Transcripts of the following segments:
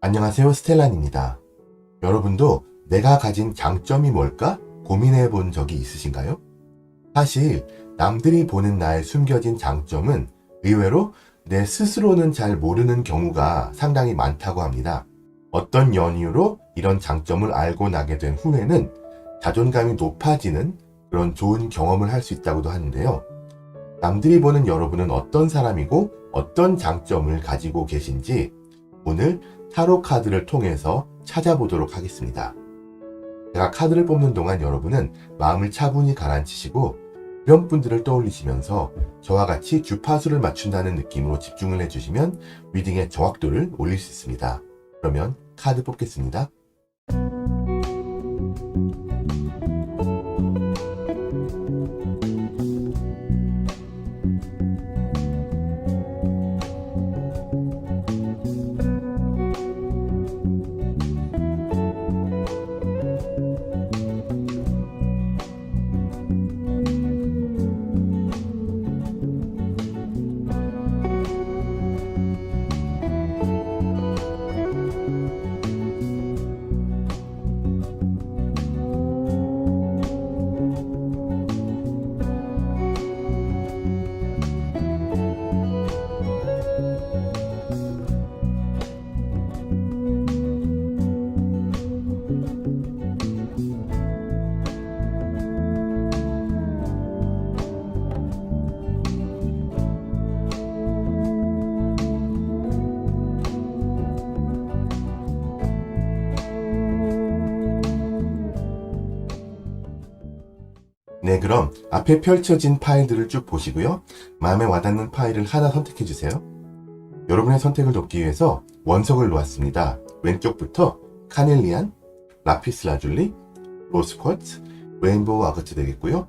안녕하세요, 스텔란입니다. 여러분도 내가 가진 장점이 뭘까 고민해 본 적이 있으신가요? 사실 남들이 보는 나의 숨겨진 장점은 의외로 내 스스로는 잘 모르는 경우가 상당히 많다고 합니다. 어떤 연유로 이런 장점을 알고 나게 된 후에는 자존감이 높아지는 그런 좋은 경험을 할 수 있다고도 하는데요. 남들이 보는 여러분은 어떤 사람이고 어떤 장점을 가지고 계신지 오늘 타로 카드를 통해서 찾아보도록 하겠습니다. 제가 카드를 뽑는 동안 여러분은 마음을 차분히 가라앉히시고 주변 분들을 떠올리시면서 저와 같이 주파수를 맞춘다는 느낌으로 집중을 해주시면 리딩의 정확도를 올릴 수 있습니다. 그러면 카드 뽑겠습니다. 네, 그럼 앞에 펼쳐진 파일들을 쭉 보시고요. 마음에 와닿는 파일을 하나 선택해 주세요. 여러분의 선택을 돕기 위해서 원석을 놓았습니다. 왼쪽부터 카넬리안, 라피스 라줄리, 로스 쿼츠, 레인보우 아거트 되겠고요.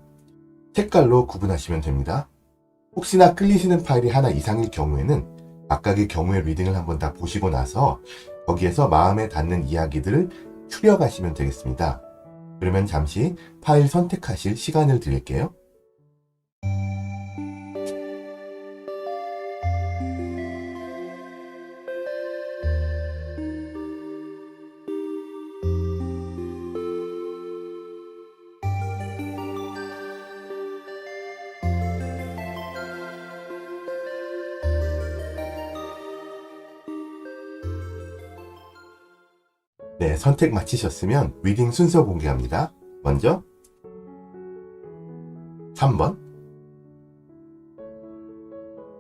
색깔로 구분하시면 됩니다. 혹시나 끌리시는 파일이 하나 이상일 경우에는 각각의 경우의 리딩을 한번 다 보시고 나서 거기에서 마음에 닿는 이야기들을 추려가시면 되겠습니다. 그러면 잠시 파일 선택하실 시간을 드릴게요. 네, 선택 마치셨으면 리딩 순서 공개합니다. 먼저 3번,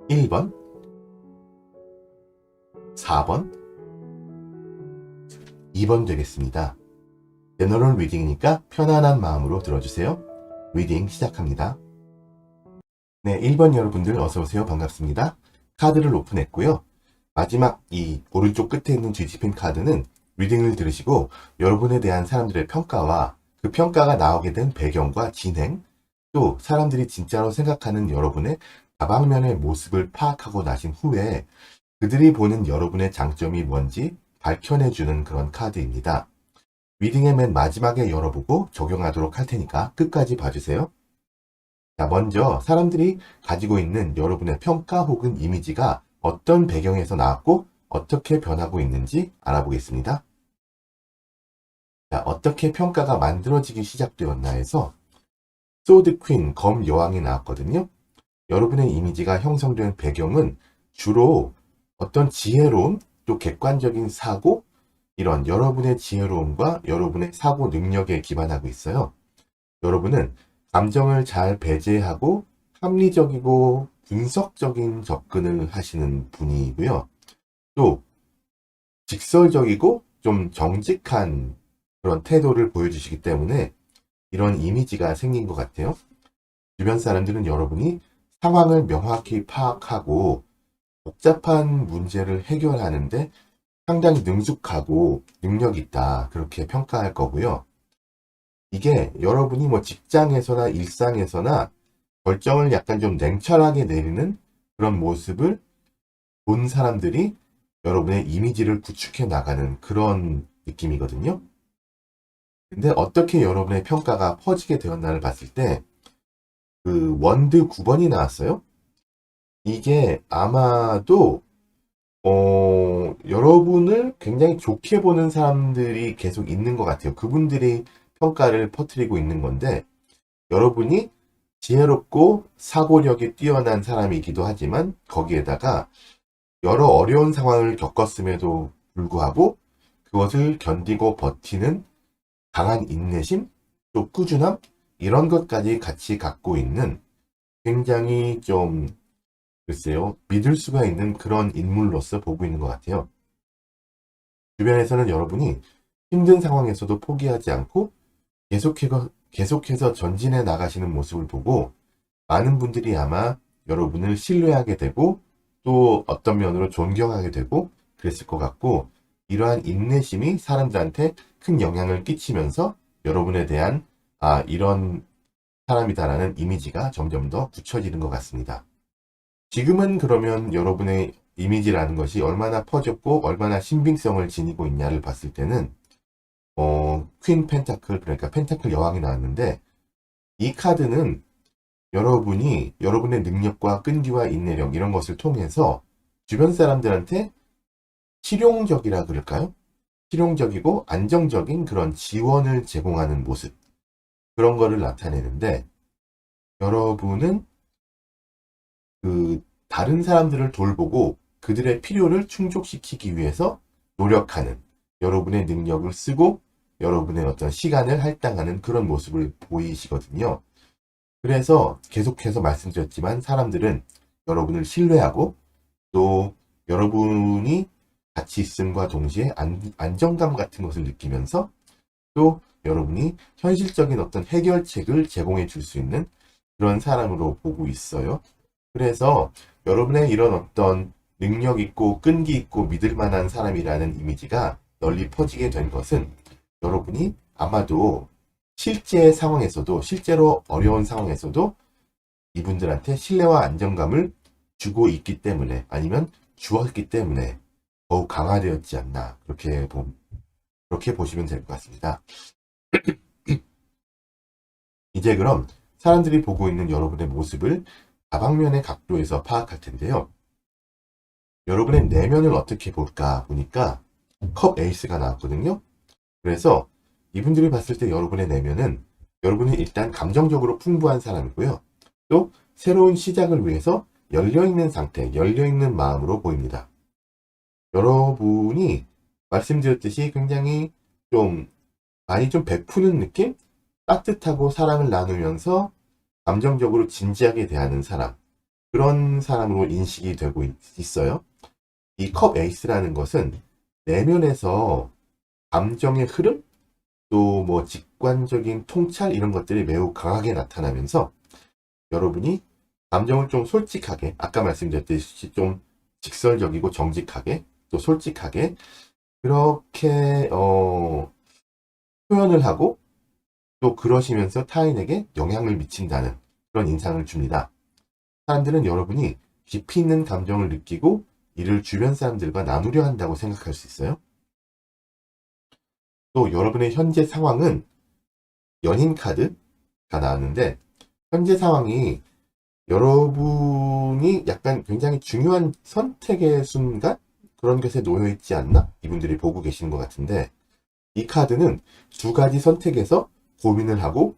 1번, 4번, 2번 되겠습니다. 제너럴 리딩이니까 편안한 마음으로 들어주세요. 리딩 시작합니다. 네, 1번 여러분들 어서오세요. 반갑습니다. 카드를 오픈했고요. 마지막 이 오른쪽 끝에 있는 뒤집힌 카드는 리딩을 들으시고 여러분에 대한 사람들의 평가와 그 평가가 나오게 된 배경과 진행, 또 사람들이 진짜로 생각하는 여러분의 다방면의 모습을 파악하고 나신 후에 그들이 보는 여러분의 장점이 뭔지 밝혀내주는 그런 카드입니다. 리딩의 맨 마지막에 열어보고 적용하도록 할 테니까 끝까지 봐주세요. 자, 먼저 사람들이 가지고 있는 여러분의 평가 혹은 이미지가 어떤 배경에서 나왔고 어떻게 변하고 있는지 알아보겠습니다. 자, 어떻게 평가가 만들어지기 시작되었나 해서 소드 퀸, 검 여왕이 나왔거든요. 여러분의 이미지가 형성된 배경은 주로 어떤 지혜로움, 또 객관적인 사고, 이런 여러분의 지혜로움과 여러분의 사고 능력에 기반하고 있어요. 여러분은 감정을 잘 배제하고 합리적이고 분석적인 접근을 하시는 분이고요. 또 직설적이고 좀 정직한 그런 태도를 보여주시기 때문에 이런 이미지가 생긴 것 같아요. 주변 사람들은 여러분이 상황을 명확히 파악하고 복잡한 문제를 해결하는데 상당히 능숙하고 능력 있다, 그렇게 평가할 거고요. 이게 여러분이 뭐 직장에서나 일상에서나 결정을 약간 좀 냉철하게 내리는 그런 모습을 본 사람들이 여러분의 이미지를 구축해 나가는 그런 느낌이거든요. 근데 어떻게 여러분의 평가가 퍼지게 되었나를 봤을 때 그 원드 9번이 나왔어요. 이게 아마도 여러분을 굉장히 좋게 보는 사람들이 계속 있는 것 같아요. 그분들이 평가를 퍼뜨리고 있는 건데, 여러분이 지혜롭고 사고력이 뛰어난 사람이기도 하지만 거기에다가 여러 어려운 상황을 겪었음에도 불구하고 그것을 견디고 버티는 강한 인내심, 또 꾸준함, 이런 것까지 같이 갖고 있는 굉장히 좀 글쎄요, 믿을 수가 있는 그런 인물로서 보고 있는 것 같아요. 주변에서는 여러분이 힘든 상황에서도 포기하지 않고 계속해서 전진해 나가시는 모습을 보고 많은 분들이 아마 여러분을 신뢰하게 되고 또 어떤 면으로 존경하게 되고 그랬을 것 같고, 이러한 인내심이 사람들한테 큰 영향을 끼치면서 여러분에 대한 이런 사람이다라는 이미지가 점점 더 굳혀지는 것 같습니다. 지금은 그러면 여러분의 이미지라는 것이 얼마나 퍼졌고 얼마나 신빙성을 지니고 있냐를 봤을 때는 퀸 펜타클, 그러니까 펜타클 여왕이 나왔는데, 이 카드는 여러분이 여러분의 능력과 끈기와 인내력 이런 것을 통해서 주변 사람들한테 실용적이라 그럴까요? 실용적이고 안정적인 그런 지원을 제공하는 모습, 그런 거를 나타내는데, 여러분은 그 다른 사람들을 돌보고 그들의 필요를 충족시키기 위해서 노력하는, 여러분의 능력을 쓰고 여러분의 어떤 시간을 할당하는 그런 모습을 보이시거든요. 그래서 계속해서 말씀드렸지만 사람들은 여러분을 신뢰하고 또 여러분이 같이 있음과 동시에 안정감 같은 것을 느끼면서 또 여러분이 현실적인 어떤 해결책을 제공해 줄 수 있는 그런 사람으로 보고 있어요. 그래서 여러분의 이런 어떤 능력 있고 끈기 있고 믿을 만한 사람이라는 이미지가 널리 퍼지게 된 것은 여러분이 아마도 실제 상황에서도, 실제로 어려운 상황에서도 이분들한테 신뢰와 안정감을 주고 있기 때문에, 아니면 주었기 때문에 더욱 강화되었지 않나, 그렇게 보시면 될 것 같습니다. 이제 그럼 사람들이 보고 있는 여러분의 모습을 다방면의 각도에서 파악할 텐데요. 여러분의 내면을 어떻게 볼까 보니까 컵 에이스가 나왔거든요. 그래서 이분들이 봤을 때 여러분의 내면은, 여러분이 일단 감정적으로 풍부한 사람이고요. 또 새로운 시작을 위해서 열려있는 상태, 열려있는 마음으로 보입니다. 여러분이 말씀드렸듯이 굉장히 많이 베푸는 느낌? 따뜻하고 사랑을 나누면서 감정적으로 진지하게 대하는 사람, 그런 사람으로 인식이 되고 있어요. 이 컵 에이스라는 것은 내면에서 감정의 흐름, 또 뭐 직관적인 통찰, 이런 것들이 매우 강하게 나타나면서 여러분이 감정을 솔직하게, 아까 말씀드렸듯이 직설적이고 정직하게 또 솔직하게 그렇게 표현을 하고 또 그러시면서 타인에게 영향을 미친다는 그런 인상을 줍니다. 사람들은 여러분이 깊이 있는 감정을 느끼고 이를 주변 사람들과 나누려 한다고 생각할 수 있어요. 또 여러분의 현재 상황은 연인 카드가 나왔는데, 현재 상황이 여러분이 약간 굉장히 중요한 선택의 순간, 그런 것에 놓여 있지 않나? 이분들이 보고 계시는 것 같은데, 이 카드는 두 가지 선택에서 고민을 하고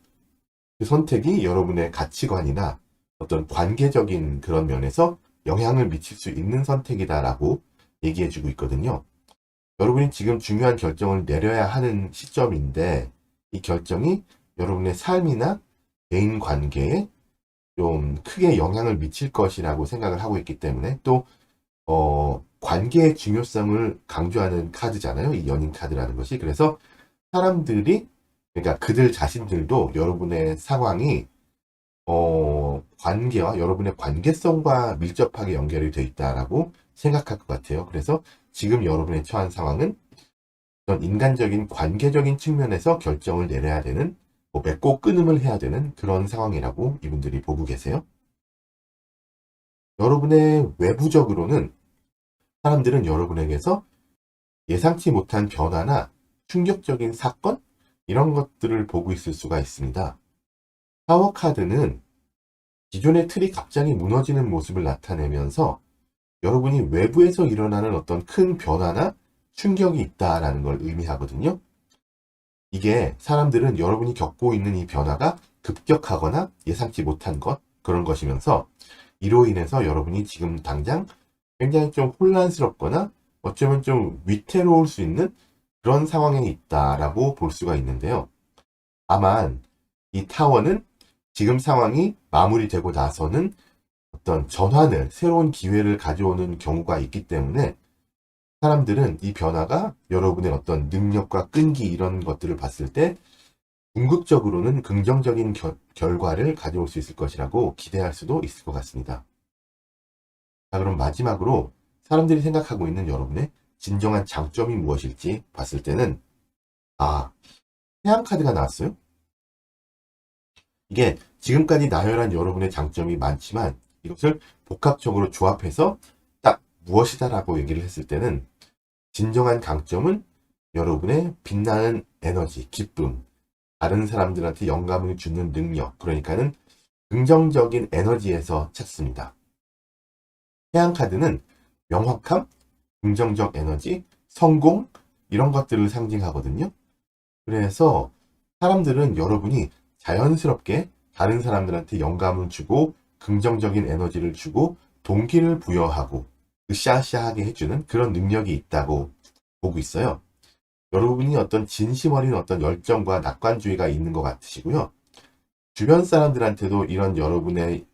그 선택이 여러분의 가치관이나 어떤 관계적인 그런 면에서 영향을 미칠 수 있는 선택이다라고 얘기해주고 있거든요. 여러분이 지금 중요한 결정을 내려야 하는 시점인데, 이 결정이 여러분의 삶이나 대인 관계에 크게 영향을 미칠 것이라고 생각을 하고 있기 때문에, 또 관계의 중요성을 강조하는 카드잖아요, 이 연인 카드라는 것이. 그래서 사람들이, 그러니까 그들 자신들도 여러분의 상황이 관계와 여러분의 관계성과 밀접하게 연결이 되어 있다라고 생각할 것 같아요. 그래서 지금 여러분의 처한 상황은 어떤 인간적인 관계적인 측면에서 결정을 내려야 되는, 맺고 끊음을 해야 되는 그런 상황이라고 이분들이 보고 계세요. 여러분의 외부적으로는 사람들은 여러분에게서 예상치 못한 변화나 충격적인 사건, 이런 것들을 보고 있을 수가 있습니다. 타워 카드는 기존의 틀이 갑자기 무너지는 모습을 나타내면서 여러분이 외부에서 일어나는 어떤 큰 변화나 충격이 있다라는 걸 의미하거든요. 이게 사람들은 여러분이 겪고 있는 이 변화가 급격하거나 예상치 못한 것, 그런 것이면서 이로 인해서 여러분이 지금 당장 굉장히 좀 혼란스럽거나 어쩌면 좀 위태로울 수 있는 그런 상황에 있다라고 볼 수가 있는데요. 다만 이 타워는 지금 상황이 마무리되고 나서는 어떤 전환을, 새로운 기회를 가져오는 경우가 있기 때문에 사람들은 이 변화가 여러분의 어떤 능력과 끈기 이런 것들을 봤을 때 궁극적으로는 긍정적인 결과를 가져올 수 있을 것이라고 기대할 수도 있을 것 같습니다. 자, 그럼 마지막으로 사람들이 생각하고 있는 여러분의 진정한 장점이 무엇일지 봤을 때는 태양 카드가 나왔어요. 이게 지금까지 나열한 여러분의 장점이 많지만 이것을 복합적으로 조합해서 딱 무엇이다라고 얘기를 했을 때는 진정한 강점은 여러분의 빛나는 에너지, 기쁨, 다른 사람들한테 영감을 주는 능력, 그러니까는 긍정적인 에너지에서 찾습니다. 태양 카드는 명확함, 긍정적 에너지, 성공 이런 것들을 상징하거든요. 그래서 사람들은 여러분이 자연스럽게 다른 사람들한테 영감을 주고 긍정적인 에너지를 주고 동기를 부여하고 으쌰으쌰하게 해주는 그런 능력이 있다고 보고 있어요. 여러분이 어떤 진심 어린 어떤 열정과 낙관주의가 있는 것 같으시고요. 주변 사람들한테도 이런 여러분의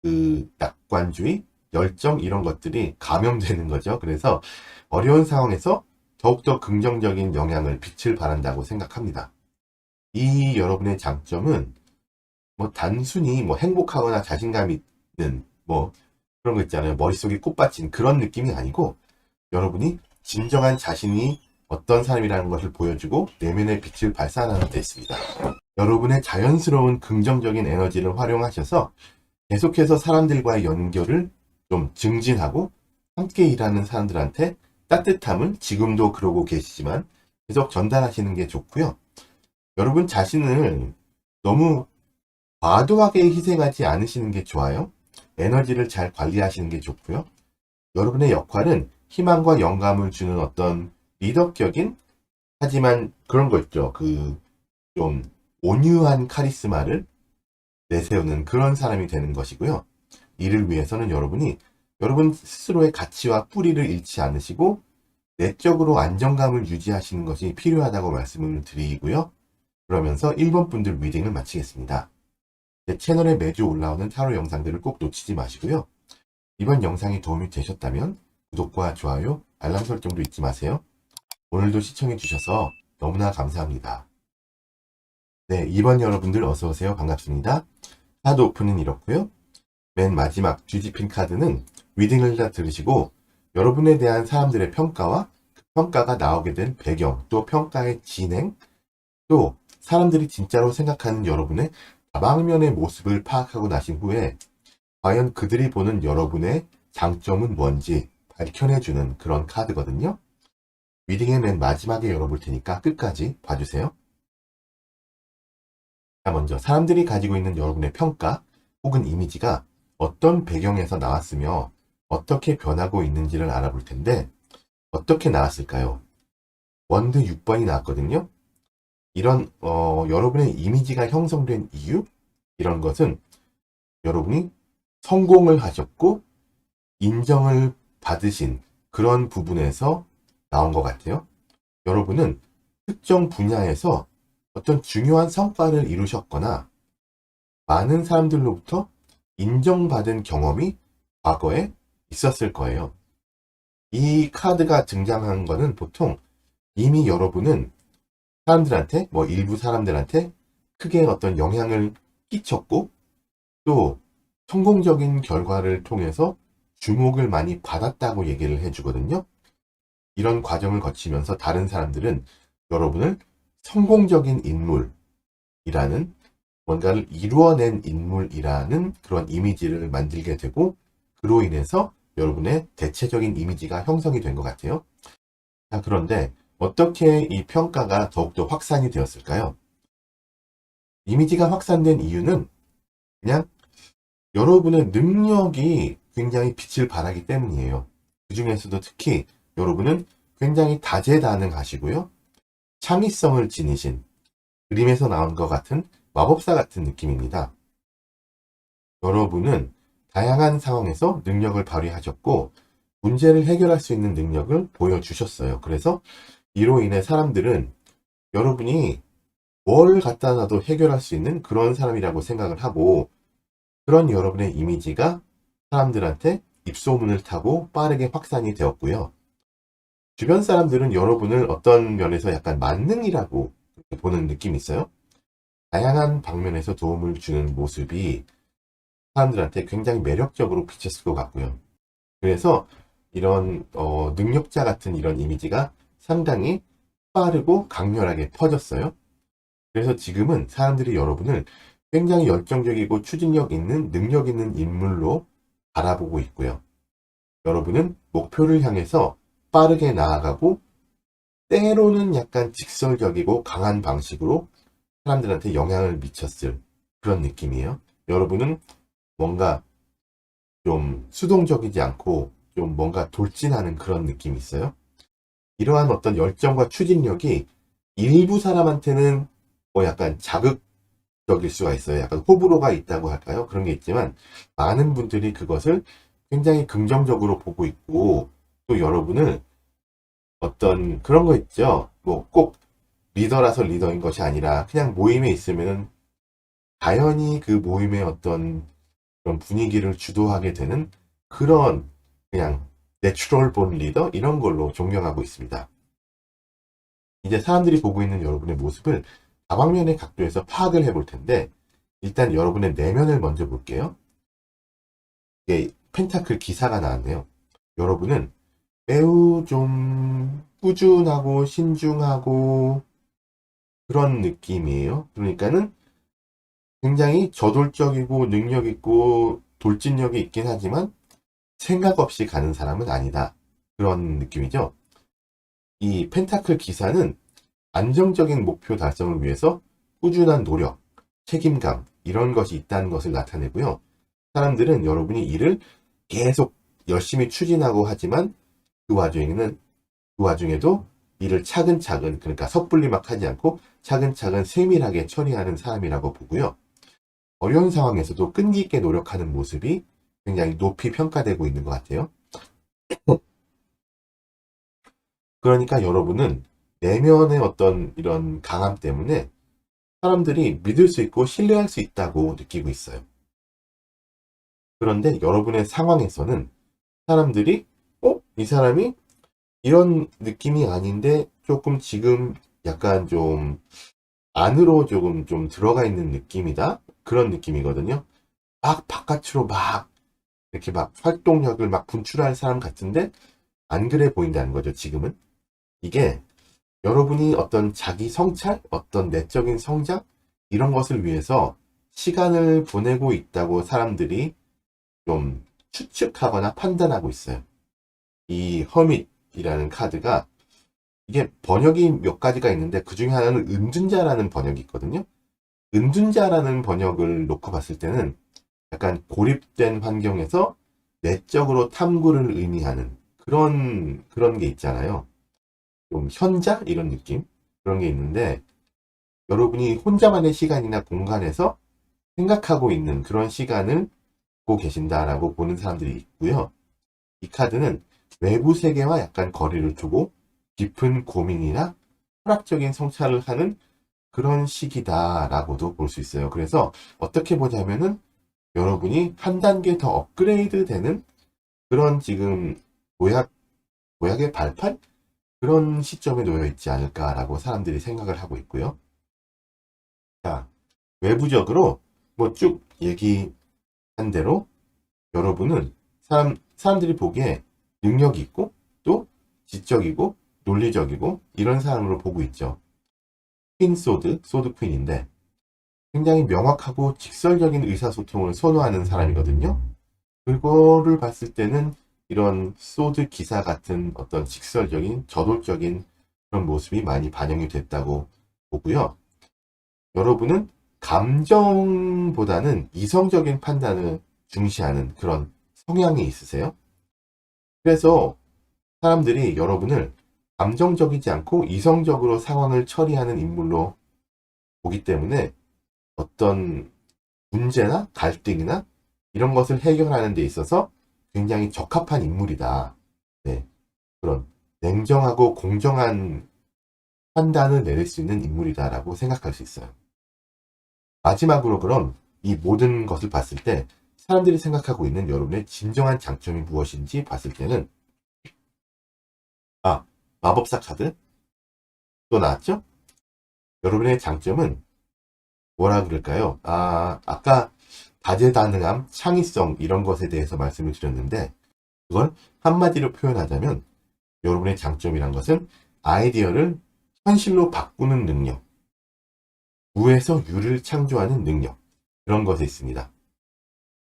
그 낙관주의, 열정 이런 것들이 감염되는 거죠. 그래서 어려운 상황에서 더욱더 긍정적인 영향을, 빛을 발한다고 생각합니다. 이 여러분의 장점은 뭐 단순히 뭐 행복하거나 자신감이 있는 뭐 그런 거 있잖아요. 머릿속에 꽃받친 그런 느낌이 아니고 여러분이 진정한 자신이 어떤 사람이라는 것을 보여주고 내면의 빛을 발산하는 데 있습니다. 여러분의 자연스러운 긍정적인 에너지를 활용하셔서 계속해서 사람들과의 연결을 좀 증진하고 함께 일하는 사람들한테 따뜻함을 지금도 그러고 계시지만 계속 전달하시는 게 좋고요. 여러분 자신을 너무 과도하게 희생하지 않으시는 게 좋아요. 에너지를 잘 관리하시는 게 좋고요. 여러분의 역할은 희망과 영감을 주는 어떤 리더격인 하지만 그런 거 있죠. 그 좀 온유한 카리스마를 내세우는 그런 사람이 되는 것이고요. 이를 위해서는 여러분이 여러분 스스로의 가치와 뿌리를 잃지 않으시고 내적으로 안정감을 유지하시는 것이 필요하다고 말씀을 드리고요. 그러면서 1번 분들 리딩을 마치겠습니다. 제 채널에 매주 올라오는 타로 영상들을 꼭 놓치지 마시고요. 이번 영상이 도움이 되셨다면 구독과 좋아요, 알람 설정도 잊지 마세요. 오늘도 시청해 주셔서 너무나 감사합니다. 네, 2번 여러분들 어서오세요. 반갑습니다. 카드 오픈은 이렇고요. 맨 마지막 뒤집힌 카드는 리딩을 다 들으시고 여러분에 대한 사람들의 평가와 그 평가가 나오게 된 배경, 또 평가의 진행, 또 사람들이 진짜로 생각하는 여러분의 다방면의 모습을 파악하고 나신 후에 과연 그들이 보는 여러분의 장점은 뭔지 밝혀내주는 그런 카드거든요. 리딩의 맨 마지막에 열어볼 테니까 끝까지 봐주세요. 자, 먼저 사람들이 가지고 있는 여러분의 평가 혹은 이미지가 어떤 배경에서 나왔으며 어떻게 변하고 있는지를 알아볼 텐데 어떻게 나왔을까요? 원드 6번이 나왔거든요. 이런 여러분의 이미지가 형성된 이유 이런 것은 여러분이 성공을 하셨고 인정을 받으신 그런 부분에서 나온 것 같아요. 여러분은 특정 분야에서 어떤 중요한 성과를 이루셨거나 많은 사람들로부터 인정받은 경험이 과거에 있었을 거예요. 이 카드가 등장한 거는 보통 이미 여러분은 사람들한테, 뭐 일부 사람들한테 크게 어떤 영향을 끼쳤고 또 성공적인 결과를 통해서 주목을 많이 받았다고 얘기를 해주거든요. 이런 과정을 거치면서 다른 사람들은 여러분을 성공적인 인물이라는 뭔가를 이루어낸 인물이라는 그런 이미지를 만들게 되고 그로 인해서 여러분의 대체적인 이미지가 형성이 된 것 같아요. 자, 그런데 어떻게 이 평가가 더욱더 확산이 되었을까요? 이미지가 확산된 이유는 그냥 여러분의 능력이 굉장히 빛을 발하기 때문이에요. 중에서도 특히 여러분은 굉장히 다재다능하시고요. 창의성을 지니신 그림에서 나온 것 같은 마법사 같은 느낌입니다. 여러분은 다양한 상황에서 능력을 발휘하셨고 문제를 해결할 수 있는 능력을 보여주셨어요. 그래서 이로 인해 사람들은 여러분이 뭘 갖다 놔도 해결할 수 있는 그런 사람이라고 생각을 하고 그런 여러분의 이미지가 사람들한테 입소문을 타고 빠르게 확산이 되었고요. 주변 사람들은 여러분을 어떤 면에서 약간 만능이라고 보는 느낌이 있어요. 다양한 방면에서 도움을 주는 모습이 사람들한테 굉장히 매력적으로 비쳤을 것 같고요. 그래서 이런 능력자 같은 이런 이미지가 상당히 빠르고 강렬하게 퍼졌어요. 그래서 지금은 사람들이 여러분을 굉장히 열정적이고 추진력 있는 능력 있는 인물로 바라보고 있고요. 여러분은 목표를 향해서 빠르게 나아가고 때로는 약간 직설적이고 강한 방식으로 사람들한테 영향을 미쳤을 그런 느낌이에요. 여러분은 뭔가 좀 수동적이지 않고 좀 뭔가 돌진하는 그런 느낌이 있어요. 이러한 어떤 열정과 추진력이 일부 사람한테는 뭐 약간 자극적일 수가 있어요. 약간 호불호가 있다고 할까요? 그런 게 있지만 많은 분들이 그것을 굉장히 긍정적으로 보고 있고 또 여러분을 어떤 그런 거 있죠. 뭐 꼭 리더라서 리더인 것이 아니라 그냥 모임에 있으면은 자연히 그 모임의 어떤 그런 분위기를 주도하게 되는 그런 그냥 내추럴 본 리더 이런 걸로 존경하고 있습니다. 이제 사람들이 보고 있는 여러분의 모습을 다방면의 각도에서 파악을 해볼 텐데 일단 여러분의 내면을 먼저 볼게요. 이게 펜타클 기사가 나왔네요. 여러분은 매우 좀 꾸준하고 신중하고 그런 느낌이에요. 그러니까는 굉장히 저돌적이고 능력 있고 돌진력이 있긴 하지만 생각 없이 가는 사람은 아니다. 그런 느낌이죠. 이 펜타클 기사는 안정적인 목표 달성을 위해서 꾸준한 노력, 책임감 이런 것이 있다는 것을 나타내고요. 사람들은 여러분이 일을 계속 열심히 추진하고 하지만 그 와중에도 일을 차근차근 그러니까 섣불리 막 하지 않고 차근차근 세밀하게 처리하는 사람이라고 보고요. 어려운 상황에서도 끈기 있게 노력하는 모습이 굉장히 높이 평가되고 있는 것 같아요. 그러니까 여러분은 내면의 어떤 이런 강함 때문에 사람들이 믿을 수 있고 신뢰할 수 있다고 느끼고 있어요. 그런데 여러분의 상황에서는 사람들이 이 사람이 이런 느낌이 아닌데 조금 지금 약간 좀 안으로 조금 좀 들어가 있는 느낌이다. 그런 느낌이거든요. 막 바깥으로 막 이렇게 막 활동력을 막 분출할 사람 같은데 안 그래 보인다는 거죠, 지금은. 이게 여러분이 어떤 자기 성찰, 어떤 내적인 성장 이런 것을 위해서 시간을 보내고 있다고 사람들이 좀 추측하거나 판단하고 있어요. 이 허밋이라는 카드가 이게 번역이 몇 가지가 있는데 그 중에 하나는 은둔자라는 번역이 있거든요. 은둔자라는 번역을 놓고 봤을 때는 약간 고립된 환경에서 내적으로 탐구를 의미하는 그런 게 있잖아요. 좀 현자 이런 느낌 그런 게 있는데 여러분이 혼자만의 시간이나 공간에서 생각하고 있는 그런 시간을 갖고 계신다라고 보는 사람들이 있고요. 이 카드는 외부 세계와 약간 거리를 두고 깊은 고민이나 철학적인 성찰을 하는 그런 시기다라고도 볼 수 있어요. 그래서 어떻게 보자면은 여러분이 한 단계 더 업그레이드 되는 그런 지금 도약의 발판? 그런 시점에 놓여 있지 않을까라고 사람들이 생각을 하고 있고요. 자, 외부적으로 뭐 쭉 얘기한 대로 여러분은 사람들이 보기에 능력이 있고 또 지적이고 논리적이고 이런 사람으로 보고 있죠. 소드 퀸인데 굉장히 명확하고 직설적인 의사소통을 선호하는 사람이거든요. 그거를 봤을 때는 이런 소드 기사 같은 어떤 직설적인 저돌적인 그런 모습이 많이 반영이 됐다고 보고요. 여러분은 감정보다는 이성적인 판단을 중시하는 그런 성향이 있으세요. 그래서 사람들이 여러분을 감정적이지 않고 이성적으로 상황을 처리하는 인물로 보기 때문에 어떤 문제나 갈등이나 이런 것을 해결하는 데 있어서 굉장히 적합한 인물이다. 네, 그런 냉정하고 공정한 판단을 내릴 수 있는 인물이다라고 생각할 수 있어요. 마지막으로 그럼 이 모든 것을 봤을 때 사람들이 생각하고 있는 여러분의 진정한 장점이 무엇인지 봤을 때는 마법사 카드 또 나왔죠? 여러분의 장점은 뭐라 그럴까요? 아까 다재다능함, 창의성 이런 것에 대해서 말씀을 드렸는데 그걸 한마디로 표현하자면 여러분의 장점이란 것은 아이디어를 현실로 바꾸는 능력, 무에서 유를 창조하는 능력 그런 것에 있습니다.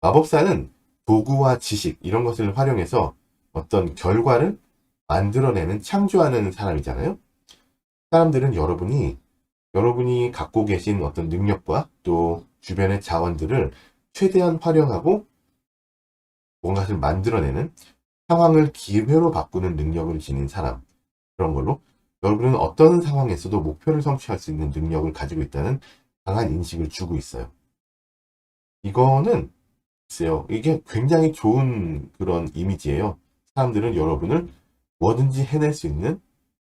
마법사는 도구와 지식 이런 것을 활용해서 어떤 결과를 만들어내는 창조하는 사람이잖아요. 사람들은 여러분이 갖고 계신 어떤 능력과 또 주변의 자원들을 최대한 활용하고 뭔가를 만들어내는 상황을 기회로 바꾸는 능력을 지닌 사람, 그런 걸로 여러분은 어떤 상황에서도 목표를 성취할 수 있는 능력을 가지고 있다는 강한 인식을 주고 있어요. 이거는 글쎄요, 이게 굉장히 좋은 그런 이미지예요. 사람들은 여러분을 뭐든지 해낼 수 있는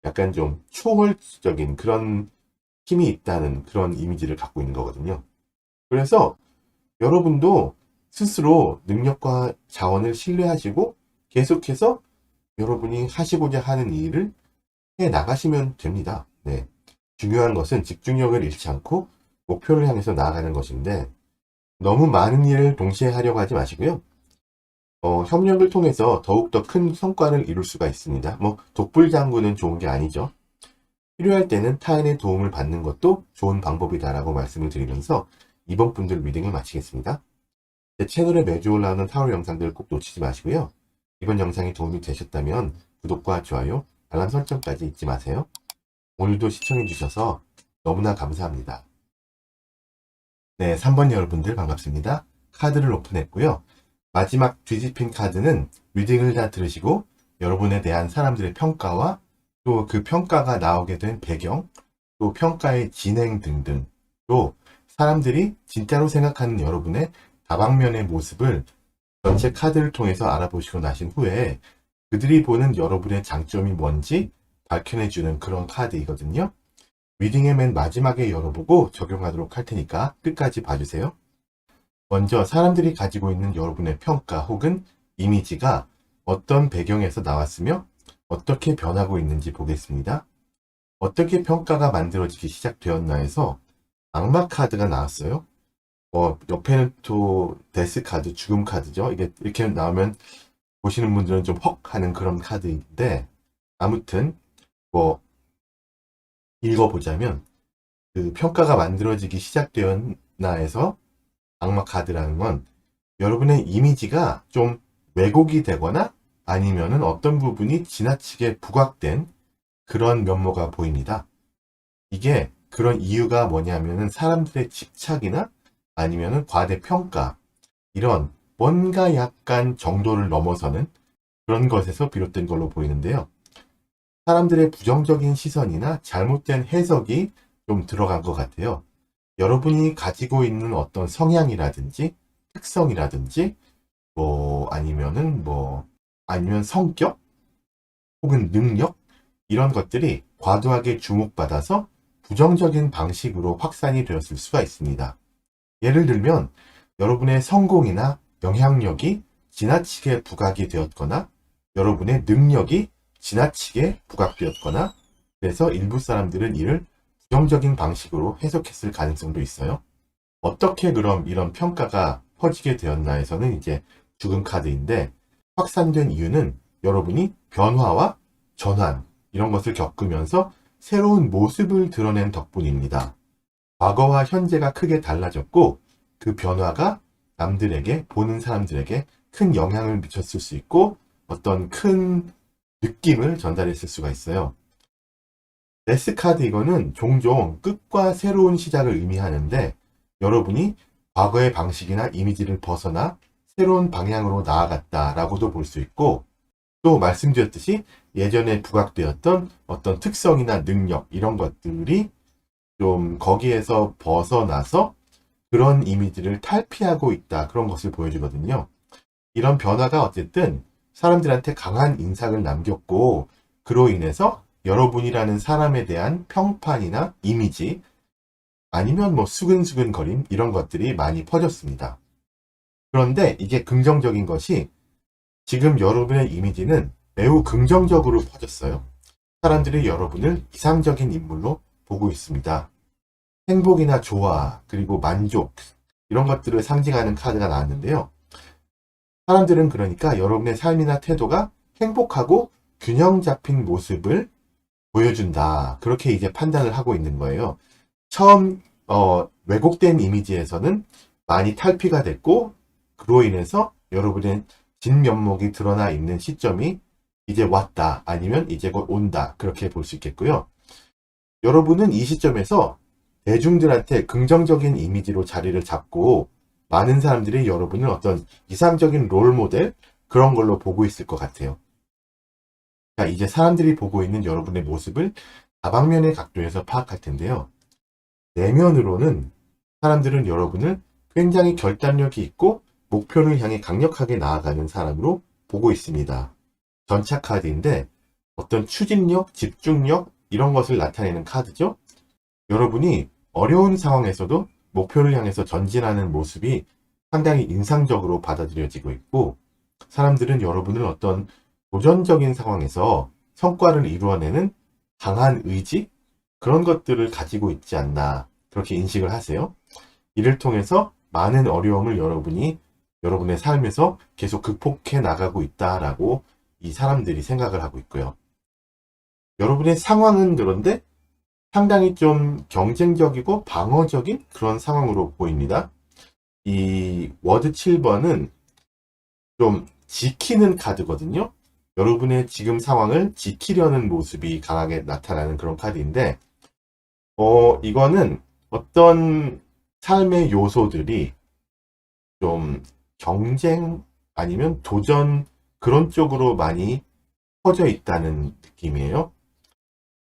약간 좀 초월적인 그런 힘이 있다는 그런 이미지를 갖고 있는 거거든요. 그래서 여러분도 스스로 능력과 자원을 신뢰하시고 계속해서 여러분이 하시고자 하는 일을 해 나가시면 됩니다. 네. 중요한 것은 집중력을 잃지 않고 목표를 향해서 나아가는 것인데 너무 많은 일을 동시에 하려고 하지 마시고요. 협력을 통해서 더욱더 큰 성과를 이룰 수가 있습니다. 독불장군은 좋은 게 아니죠. 필요할 때는 타인의 도움을 받는 것도 좋은 방법이다라고 말씀을 드리면서 이번 분들 리딩을 마치겠습니다. 제 채널에 매주 올라오는 타로 영상들 꼭 놓치지 마시고요. 이번 영상이 도움이 되셨다면 구독과 좋아요, 알람 설정까지 잊지 마세요. 오늘도 시청해주셔서 너무나 감사합니다. 네, 3번 여러분들 반갑습니다. 카드를 오픈했고요. 마지막 뒤집힌 카드는 리딩을 다 들으시고 여러분에 대한 사람들의 평가와 또 그 평가가 나오게 된 배경, 또 평가의 진행 등등, 또 사람들이 진짜로 생각하는 여러분의 다방면의 모습을 전체 카드를 통해서 알아보시고 나신 후에 그들이 보는 여러분의 장점이 뭔지 밝혀내주는 그런 카드이거든요. 리딩의 맨 마지막에 열어보고 적용하도록 할 테니까 끝까지 봐주세요. 먼저 사람들이 가지고 있는 여러분의 평가 혹은 이미지가 어떤 배경에서 나왔으며 어떻게 변하고 있는지 보겠습니다. 어떻게 평가가 만들어지기 시작되었나 해서 악마 카드가 나왔어요. 옆에는 또 데스 카드, 죽음 카드죠. 이게 이렇게 나오면 보시는 분들은 좀 헉 하는 그런 카드인데 아무튼 읽어보자면 그 평가가 만들어지기 시작되었나 해서 악마 카드라는 건 여러분의 이미지가 좀 왜곡이 되거나 아니면은 어떤 부분이 지나치게 부각된 그런 면모가 보입니다. 이게 그런 이유가 뭐냐면은 사람들의 집착이나 아니면은 과대평가 이런 뭔가 약간 정도를 넘어서는 그런 것에서 비롯된 걸로 보이는데요. 사람들의 부정적인 시선이나 잘못된 해석이 좀 들어간 것 같아요. 여러분이 가지고 있는 어떤 성향이라든지 특성이라든지 아니면 성격 혹은 능력 이런 것들이 과도하게 주목받아서 부정적인 방식으로 확산이 되었을 수가 있습니다. 예를 들면 여러분의 성공이나 영향력이 지나치게 부각이 되었거나 여러분의 능력이 지나치게 부각되었거나 그래서 일부 사람들은 이를 부정적인 방식으로 해석했을 가능성도 있어요. 어떻게 그럼 이런 평가가 퍼지게 되었나 해서는 이제 죽음 카드인데 확산된 이유는 여러분이 변화와 전환 이런 것을 겪으면서 새로운 모습을 드러낸 덕분입니다. 과거와 현재가 크게 달라졌고 그 변화가 남들에게 보는 사람들에게 큰 영향을 미쳤을 수 있고 어떤 큰 느낌을 전달했을 수가 있어요. 데스 카드 이거는 종종 끝과 새로운 시작을 의미하는데 여러분이 과거의 방식이나 이미지를 벗어나 새로운 방향으로 나아갔다라고도 볼 수 있고 또 말씀드렸듯이 예전에 부각되었던 어떤 특성이나 능력 이런 것들이 좀 거기에서 벗어나서 그런 이미지를 탈피하고 있다. 그런 것을 보여주거든요. 이런 변화가 어쨌든 사람들한테 강한 인상을 남겼고 그로 인해서 여러분이라는 사람에 대한 평판이나 이미지 아니면 뭐 수근수근거림 이런 것들이 많이 퍼졌습니다. 그런데 이게 긍정적인 것이 지금 여러분의 이미지는 매우 긍정적으로 퍼졌어요. 사람들이 여러분을 이상적인 인물로 보고 있습니다. 행복이나 조화, 그리고 만족, 이런 것들을 상징하는 카드가 나왔는데요. 사람들은 그러니까 여러분의 삶이나 태도가 행복하고 균형 잡힌 모습을 보여준다. 그렇게 이제 판단을 하고 있는 거예요. 처음 왜곡된 이미지에서는 많이 탈피가 됐고 그로 인해서 여러분의 진면목이 드러나 있는 시점이 이제 왔다. 아니면 이제 곧 온다. 그렇게 볼 수 있겠고요. 여러분은 이 시점에서 대중들한테 긍정적인 이미지로 자리를 잡고 많은 사람들이 여러분을 어떤 이상적인 롤 모델 그런 걸로 보고 있을 것 같아요. 자, 이제 사람들이 보고 있는 여러분의 모습을 다방면의 각도에서 파악할 텐데요. 내면으로는 사람들은 여러분을 굉장히 결단력이 있고 목표를 향해 강력하게 나아가는 사람으로 보고 있습니다. 전차 카드인데 어떤 추진력, 집중력 이런 것을 나타내는 카드죠. 여러분이 어려운 상황에서도 목표를 향해서 전진하는 모습이 상당히 인상적으로 받아들여지고 있고 사람들은 여러분을 어떤 도전적인 상황에서 성과를 이루어내는 강한 의지 그런 것들을 가지고 있지 않나 그렇게 인식을 하세요. 이를 통해서 많은 어려움을 여러분이 여러분의 삶에서 계속 극복해 나가고 있다라고 이 사람들이 생각을 하고 있고요. 여러분의 상황은 그런데 상당히 좀 경쟁적이고 방어적인 그런 상황으로 보입니다. 이 워드 7번은 좀 지키는 카드거든요. 여러분의 지금 상황을 지키려는 모습이 강하게 나타나는 그런 카드인데 이거는 어떤 삶의 요소들이 좀 경쟁 아니면 도전 그런 쪽으로 많이 퍼져 있다는 느낌이에요.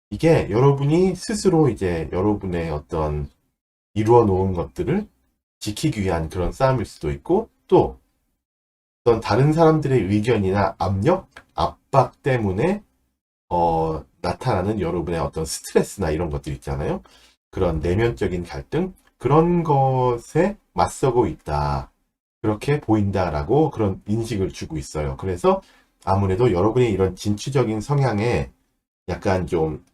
이게 여러분이 스스로 이제 여러분의 어떤 이루어 놓은 것들을 지키기 위한 그런 싸움일 수도 있고 또 어떤 다른 사람들의 의견이나 압력, 압박 때문에 나타나는 여러분의 어떤 스트레스나 이런 것들 있잖아요. 그런 내면적인 갈등 그런 것에 맞서고 있다. 그렇게 보인다라고 그런 인식을 주고 있어요. 그래서 아무래도 여러분의 이런 진취적인 성향에 약간 좀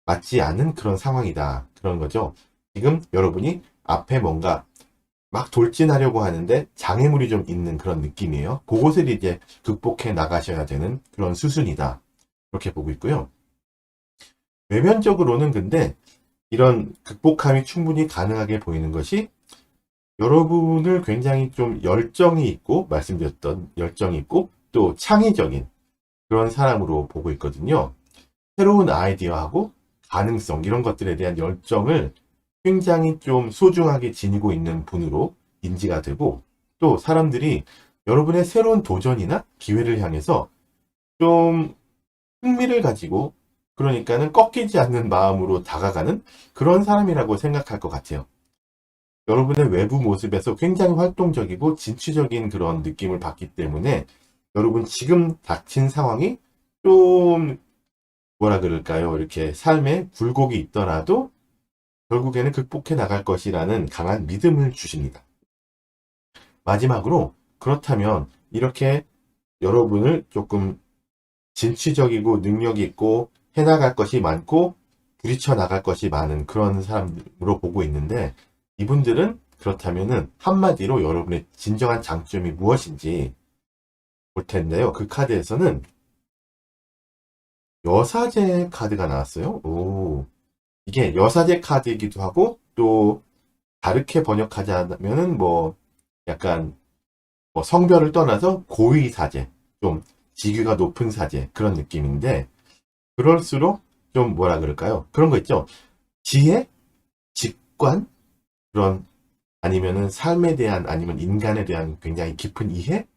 맞지 않는 그런 상황이다. 그런 거죠. 지금 여러분이 앞에 뭔가 막 돌진하려고 하는데 장애물이 좀 있는 그런 느낌이에요. 그것을 이제 극복해 나가셔야 되는 그런 수순이다. 그렇게 보고 있고요. 외면적으로는 근데 이런 극복함이 충분히 가능하게 보이는 것이 여러분을 굉장히 좀 열정이 있고 말씀드렸던 열정이 있고 또 창의적인 그런 사람으로 보고 있거든요. 새로운 아이디어하고 가능성 이런 것들에 대한 열정을 굉장히 좀 소중하게 지니고 있는 분으로 인지가 되고 또 사람들이 여러분의 새로운 도전이나 기회를 향해서 좀 흥미를 가지고 그러니까는 꺾이지 않는 마음으로 다가가는 그런 사람이라고 생각할 것 같아요. 여러분의 외부 모습에서 굉장히 활동적이고 진취적인 그런 느낌을 받기 때문에 여러분 지금 닥친 상황이 좀 뭐라 그럴까요? 이렇게 삶에 굴곡이 있더라도 결국에는 극복해 나갈 것이라는 강한 믿음을 주십니다. 마지막으로 그렇다면 이렇게 여러분을 조금 진취적이고 능력이 있고 해나갈 것이 많고 부딪혀 나갈 것이 많은 그런 사람으로 보고 있는데 이분들은 그렇다면은 한마디로 여러분의 진정한 장점이 무엇인지 볼 텐데요. 그 카드에서는 여사제 카드가 나왔어요. 오, 이게 여사제 카드이기도 하고 또 다르게 번역하자면은 뭐 약간 뭐 성별을 떠나서 고위 사제, 좀 직위가 높은 사제 그런 느낌인데 그럴수록 좀 뭐라 그럴까요? 그런 거 있죠. 지혜, 직관 그런 아니면은 삶에 대한 아니면 인간에 대한 굉장히 깊은 이해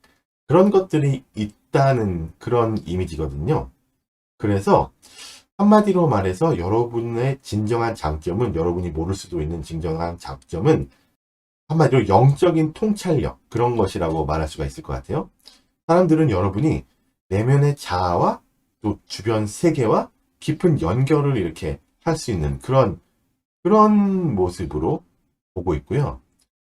그런 것들이 있다는 그런 이미지거든요. 그래서 한마디로 말해서 여러분의 진정한 장점은, 여러분이 모를 수도 있는 진정한 장점은 한마디로 영적인 통찰력, 그런 것이라고 말할 수가 있을 것 같아요. 사람들은 여러분이 내면의 자아와 또 주변 세계와 깊은 연결을 이렇게 할 수 있는 그런 모습으로 보고 있고요.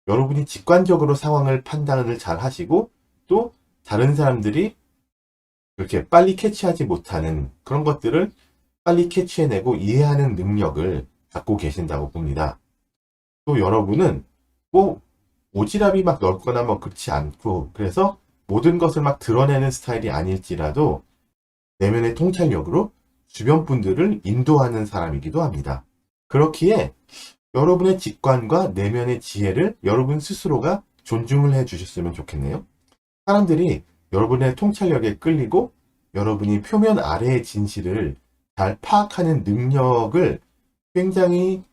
여러분이 직관적으로 상황을 판단을 잘 하시고, 또 다른 사람들이 그렇게 빨리 캐치하지 못하는 그런 것들을 빨리 캐치해내고 이해하는 능력을 갖고 계신다고 봅니다. 또 여러분은 뭐 오지랖이 막 넓거나 뭐 그렇지 않고, 그래서 모든 것을 막 드러내는 스타일이 아닐지라도 내면의 통찰력으로 주변 분들을 인도하는 사람이기도 합니다. 그렇기에 여러분의 직관과 내면의 지혜를 여러분 스스로가 존중을 해 주셨으면 좋겠네요. 사람들이 여러분의 통찰력에 끌리고 여러분이 표면 아래의 진실을 잘 파악하는 능력을 굉장히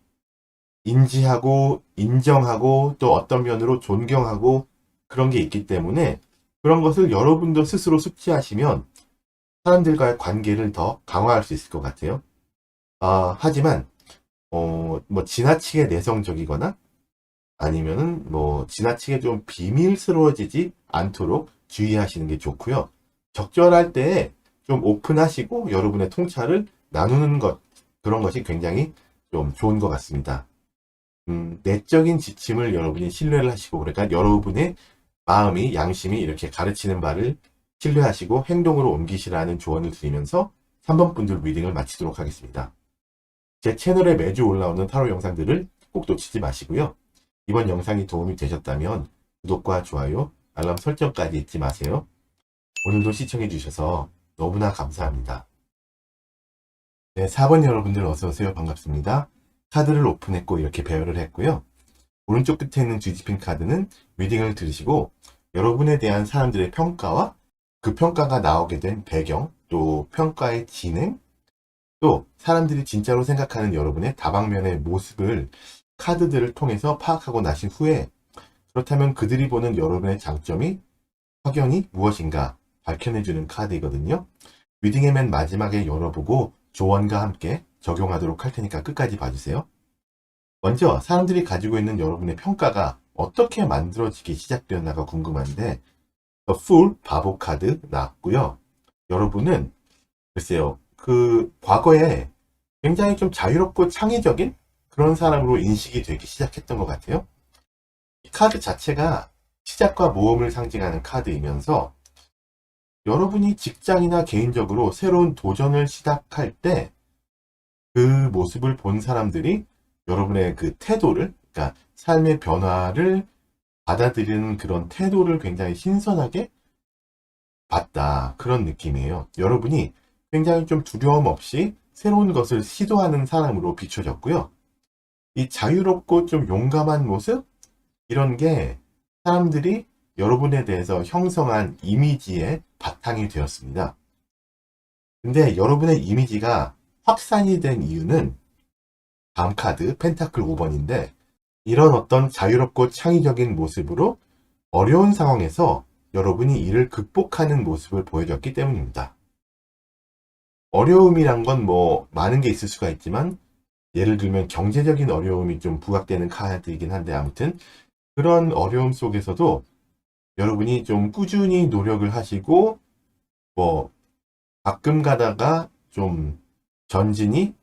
인지하고 인정하고 또 어떤 면으로 존경하고 그런 게 있기 때문에, 그런 것을 여러분도 스스로 숙지하시면 사람들과의 관계를 더 강화할 수 있을 것 같아요. 하지만 뭐 지나치게 내성적이거나 아니면은 뭐 지나치게 좀 비밀스러워지지 않도록 주의하시는 게 좋고요. 적절할 때에 좀 오픈하시고 여러분의 통찰을 나누는 것, 그런 것이 굉장히 좀 좋은 것 같습니다. 내적인 지침을 여러분이 신뢰를 하시고, 그러니까 여러분의 마음이, 양심이 이렇게 가르치는 바를 신뢰하시고 행동으로 옮기시라는 조언을 드리면서 3번 분들 리딩을 마치도록 하겠습니다. 제 채널에 매주 올라오는 타로 영상들을 꼭 놓치지 마시고요. 이번 영상이 도움이 되셨다면 구독과 좋아요, 알람 설정까지 잊지 마세요. 오늘도 시청해 주셔서 너무나 감사합니다. 네, 4번 여러분들 어서오세요. 반갑습니다. 카드를 오픈했고 이렇게 배열을 했고요. 오른쪽 끝에 있는 뒤집힌 카드는 리딩을 들으시고 여러분에 대한 사람들의 평가와 그 평가가 나오게 된 배경, 또 평가의 진행, 또 사람들이 진짜로 생각하는 여러분의 다방면의 모습을 카드들을 통해서 파악하고 나신 후에, 그렇다면 그들이 보는 여러분의 장점이, 확연히 무엇인가 밝혀내주는 카드이거든요. 리딩의 맨 마지막에 열어보고 조언과 함께 적용하도록 할 테니까 끝까지 봐주세요. 먼저 사람들이 가지고 있는 여러분의 평가가 어떻게 만들어지기 시작되었나가 궁금한데, The Fool, 바보 카드 나왔고요. 여러분은 글쎄요, 그 과거에 굉장히 좀 자유롭고 창의적인 그런 사람으로 인식이 되기 시작했던 것 같아요. 이 카드 자체가 시작과 모험을 상징하는 카드이면서 여러분이 직장이나 개인적으로 새로운 도전을 시작할 때 그 모습을 본 사람들이 여러분의 그 태도를, 그러니까 삶의 변화를 받아들이는 그런 태도를 굉장히 신선하게 봤다, 그런 느낌이에요. 여러분이 굉장히 좀 두려움 없이 새로운 것을 시도하는 사람으로 비춰졌고요. 이 자유롭고 좀 용감한 모습, 이런 게 사람들이 여러분에 대해서 형성한 이미지의 바탕이 되었습니다. 근데 여러분의 이미지가 확산이 된 이유는 다음 카드 펜타클 5번인데, 이런 어떤 자유롭고 창의적인 모습으로 어려운 상황에서 여러분이 이를 극복하는 모습을 보여줬기 때문입니다. 어려움이란 건 뭐 많은 게 있을 수가 있지만, 예를 들면 경제적인 어려움이 좀 부각되는 카드이긴 한데, 아무튼 그런 어려움 속에서도 여러분이 좀 꾸준히 노력을 하시고, 뭐 가끔 가다가 좀 전진이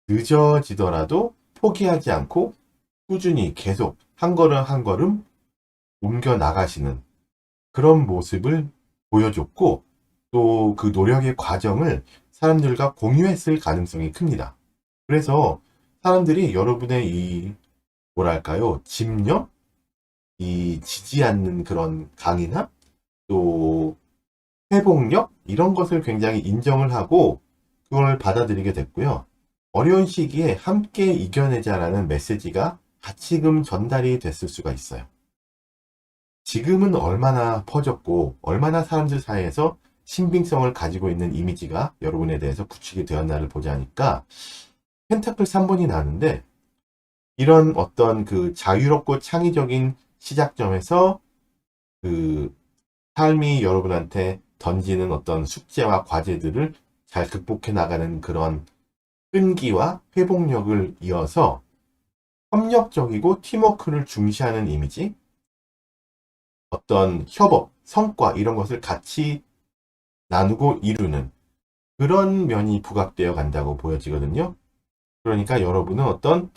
늦어지더라도 포기하지 않고 꾸준히 계속 한 걸음 한 걸음 옮겨 나가시는 그런 모습을 보여줬고, 또 그 노력의 과정을 사람들과 공유했을 가능성이 큽니다. 그래서 사람들이 여러분의 이 뭐랄까요, 집념, 이 지지 않는 그런 강인함, 또 회복력, 이런 것을 굉장히 인정을 하고 그걸 받아들이게 됐고요. 어려운 시기에 함께 이겨내자라는 메시지가 다시금 전달이 됐을 수가 있어요. 지금은 얼마나 퍼졌고 얼마나 사람들 사이에서 신빙성을 가지고 있는 이미지가 여러분에 대해서 구축이 되었나를 보자니까 펜타클 3번이 나는데, 이런 어떤 그 자유롭고 창의적인 시작점에서 그 삶이 여러분한테 던지는 어떤 숙제와 과제들을 잘 극복해 나가는 그런 끈기와 회복력을 이어서 협력적이고 팀워크를 중시하는 이미지, 어떤 협업, 성과 이런 것을 같이 나누고 이루는 그런 면이 부각되어 간다고 보여지거든요. 그러니까 여러분은 어떤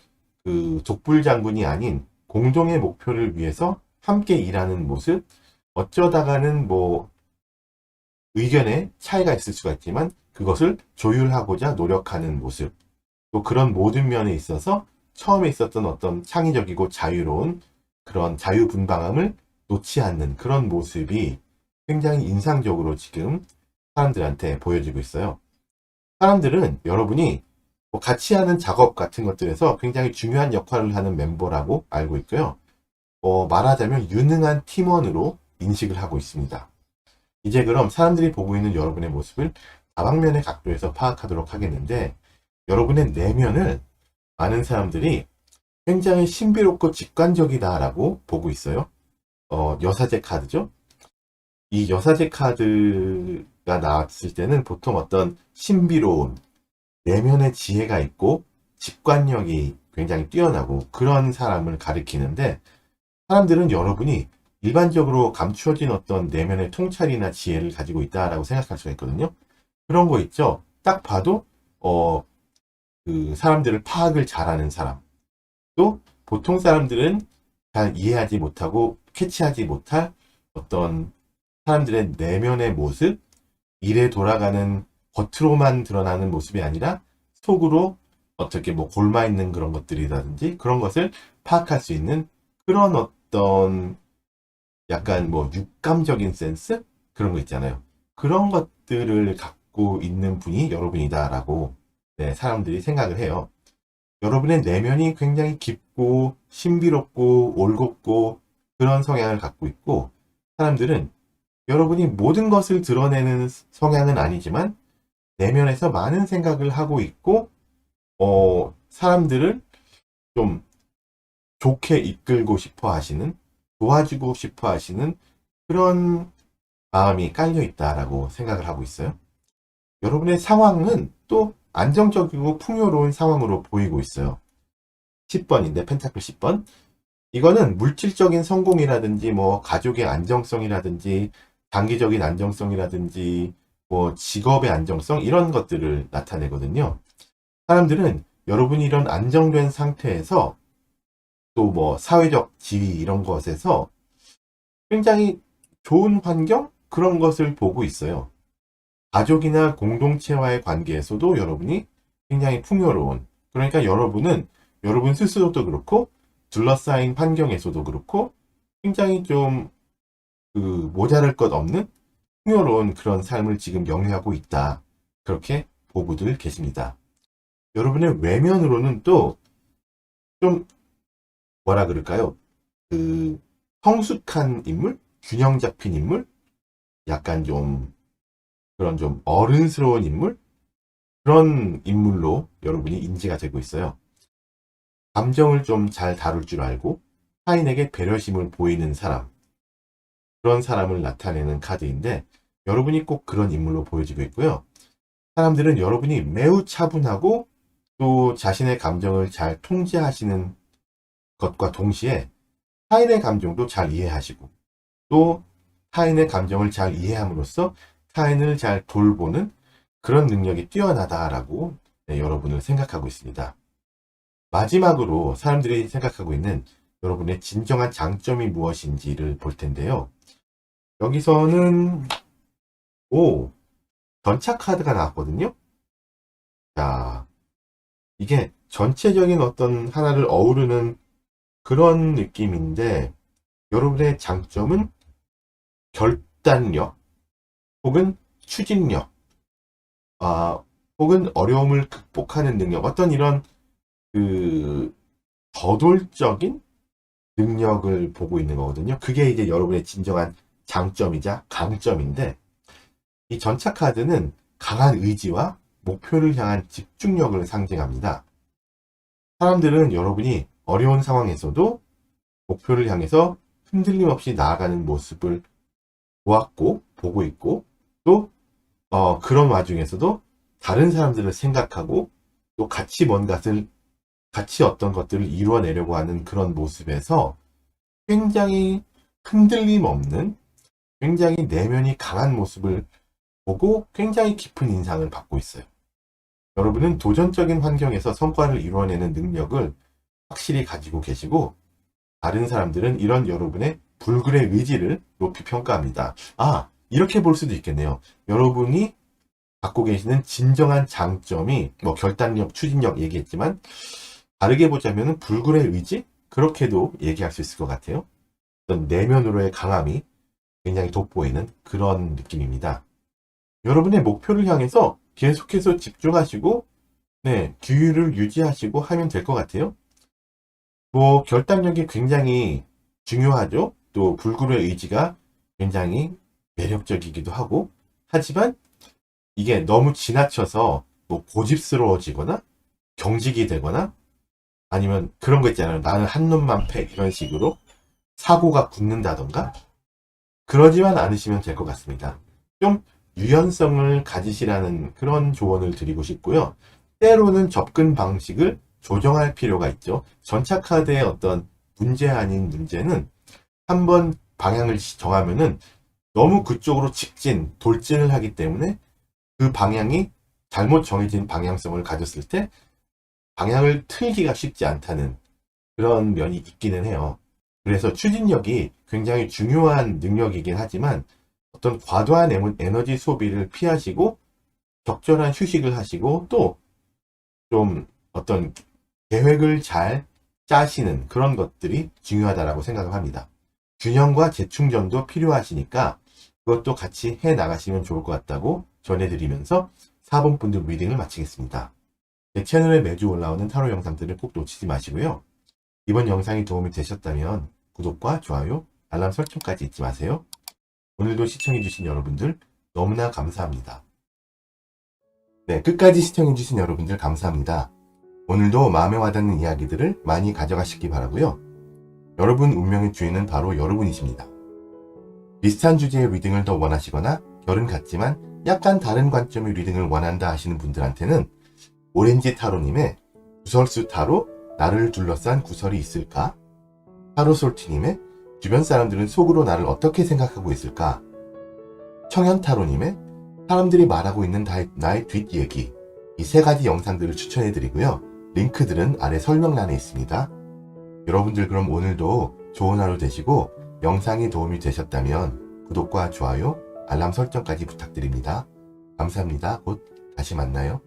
그 족불장군이 아닌 공동의 목표를 위해서 함께 일하는 모습, 어쩌다가는 뭐 의견에 차이가 있을 수가 있지만 그것을 조율하고자 노력하는 모습, 또 그런 모든 면에 있어서 처음에 있었던 어떤 창의적이고 자유로운 그런 자유분방함을 놓지 않는 그런 모습이 굉장히 인상적으로 지금 사람들한테 보여지고 있어요. 사람들은 여러분이 뭐 같이 하는 작업 같은 것들에서 굉장히 중요한 역할을 하는 멤버라고 알고 있고요. 말하자면 유능한 팀원으로 인식을 하고 있습니다. 이제 그럼 사람들이 보고 있는 여러분의 모습을 다방면의 각도에서 파악하도록 하겠는데, 여러분의 내면을 많은 사람들이 굉장히 신비롭고 직관적이다라고 보고 있어요. 여사제 카드죠. 이 여사제 카드가 나왔을 때는 보통 어떤 신비로운 내면의 지혜가 있고 직관력이 굉장히 뛰어나고 그런 사람을 가리키는데, 사람들은 여러분이 일반적으로 감추어진 어떤 내면의 통찰이나 지혜를 가지고 있다라고 생각할 수가 있거든요. 그런 거 있죠. 딱 봐도 그 사람들을 파악을 잘하는 사람, 또 보통 사람들은 잘 이해하지 못하고 캐치하지 못할 어떤 사람들의 내면의 모습, 일에 돌아가는 겉으로만 드러나는 모습이 아니라 속으로 어떻게 뭐 골마 있는 그런 것들이라든지 그런 것을 파악할 수 있는 그런 어떤 약간 뭐 육감적인 센스? 그런 거 있잖아요. 그런 것들을 갖고 있는 분이 여러분이다라고 사람들이 생각을 해요. 여러분의 내면이 굉장히 깊고 신비롭고 올곧고 그런 성향을 갖고 있고, 사람들은 여러분이 모든 것을 드러내는 성향은 아니지만 내면에서 많은 생각을 하고 있고, 사람들을 좀 좋게 이끌고 싶어 하시는, 도와주고 싶어 하시는 그런 마음이 깔려 있다라고 생각을 하고 있어요. 여러분의 상황은 또 안정적이고 풍요로운 상황으로 보이고 있어요. 10번인데, 펜타클 10번. 이거는 물질적인 성공이라든지 뭐 가족의 안정성이라든지 단기적인 안정성이라든지 뭐 직업의 안정성 이런 것들을 나타내거든요. 사람들은 여러분이 이런 안정된 상태에서 또 뭐 사회적 지위 이런 것에서 굉장히 좋은 환경 그런 것을 보고 있어요. 가족이나 공동체와의 관계에서도 여러분이 굉장히 풍요로운, 그러니까 여러분은 여러분 스스로도 그렇고 둘러싸인 환경에서도 그렇고 굉장히 좀 그 모자랄 것 없는 풍요로운 그런 삶을 지금 영위하고 있다. 그렇게 보고들 계십니다. 여러분의 외면으로는 또 좀 뭐라 그럴까요? 그 성숙한 인물, 균형 잡힌 인물, 약간 좀 그런 좀 어른스러운 인물, 그런 인물로 여러분이 인지가 되고 있어요. 감정을 좀 잘 다룰 줄 알고 타인에게 배려심을 보이는 사람, 그런 사람을 나타내는 카드인데 여러분이 꼭 그런 인물로 보여지고 있고요. 사람들은 여러분이 매우 차분하고 또 자신의 감정을 잘 통제하시는 것과 동시에 타인의 감정도 잘 이해하시고, 또 타인의 감정을 잘 이해함으로써 타인을 잘 돌보는 그런 능력이 뛰어나다라고 여러분을 생각하고 있습니다. 마지막으로 사람들이 생각하고 있는 여러분의 진정한 장점이 무엇인지를 볼 텐데요. 여기서는 전차 카드가 나왔거든요. 자, 이게 전체적인 어떤 하나를 어우르는 그런 느낌인데, 여러분의 장점은 결단력 혹은 추진력, 혹은 어려움을 극복하는 능력, 어떤 이런 그 저돌적인 능력을 보고 있는 거거든요. 그게 이제 여러분의 진정한 장점이자 강점인데, 이 전차 카드는 강한 의지와 목표를 향한 집중력을 상징합니다. 사람들은 여러분이 어려운 상황에서도 목표를 향해서 흔들림 없이 나아가는 모습을 보았고 보고 있고, 또 그런 와중에서도 다른 사람들을 생각하고 또 같이 같이 어떤 것들을 이루어내려고 하는 그런 모습에서 굉장히 흔들림 없는, 굉장히 내면이 강한 모습을 보고 굉장히 깊은 인상을 받고 있어요. 여러분은 도전적인 환경에서 성과를 이루어내는 능력을 확실히 가지고 계시고, 다른 사람들은 이런 여러분의 불굴의 의지를 높이 평가합니다. 이렇게 볼 수도 있겠네요. 여러분이 갖고 계시는 진정한 장점이 결단력, 추진력 얘기했지만, 다르게 보자면 불굴의 의지? 그렇게도 얘기할 수 있을 것 같아요. 어떤 내면으로의 강함이 굉장히 돋보이는 그런 느낌입니다. 여러분의 목표를 향해서 계속해서 집중하시고, 규율을 유지하시고 하면 될 것 같아요. 결단력이 굉장히 중요하죠. 또 불굴의 의지가 굉장히 매력적이기도 하고, 하지만 이게 너무 지나쳐서 고집스러워지거나 경직이 되거나, 아니면 그런 거 있잖아요. 나는 한 놈만 패, 이런 식으로 사고가 굳는다던가, 그러지만 않으시면 될 것 같습니다. 좀 유연성을 가지시라는 그런 조언을 드리고 싶고요. 때로는 접근 방식을 조정할 필요가 있죠. 전차카드의 어떤 문제 아닌 문제는 한번 방향을 정하면은 너무 그쪽으로 돌진을 하기 때문에 그 방향이 잘못 정해진 방향성을 가졌을 때 방향을 틀기가 쉽지 않다는 그런 면이 있기는 해요. 그래서 추진력이 굉장히 중요한 능력이긴 하지만 어떤 과도한 에너지 소비를 피하시고 적절한 휴식을 하시고 또 좀 어떤 계획을 잘 짜시는 그런 것들이 중요하다고 생각을 합니다. 균형과 재충전도 필요하시니까 그것도 같이 해 나가시면 좋을 것 같다고 전해드리면서 4번 분들 리딩을 마치겠습니다. 제 채널에 매주 올라오는 타로 영상들을 꼭 놓치지 마시고요. 이번 영상이 도움이 되셨다면 구독과 좋아요, 알람 설정까지 잊지 마세요. 오늘도 시청해주신 여러분들 너무나 감사합니다. 끝까지 시청해주신 여러분들 감사합니다. 오늘도 마음에 와닿는 이야기들을 많이 가져가시기 바라고요. 여러분 운명의 주인은 바로 여러분이십니다. 비슷한 주제의 리딩을 더 원하시거나 결은 같지만 약간 다른 관점의 리딩을 원한다 하시는 분들한테는 오렌지 타로님의 구설수 타로 나를 둘러싼 구설이 있을까? 타로솔티님의 주변 사람들은 속으로 나를 어떻게 생각하고 있을까? 청현 타로님의 사람들이 말하고 있는 나의 뒷얘기, 이 3가지 영상들을 추천해드리고요. 링크들은 아래 설명란에 있습니다. 여러분들 그럼 오늘도 좋은 하루 되시고 영상이 도움이 되셨다면 구독과 좋아요, 알람 설정까지 부탁드립니다. 감사합니다. 곧 다시 만나요.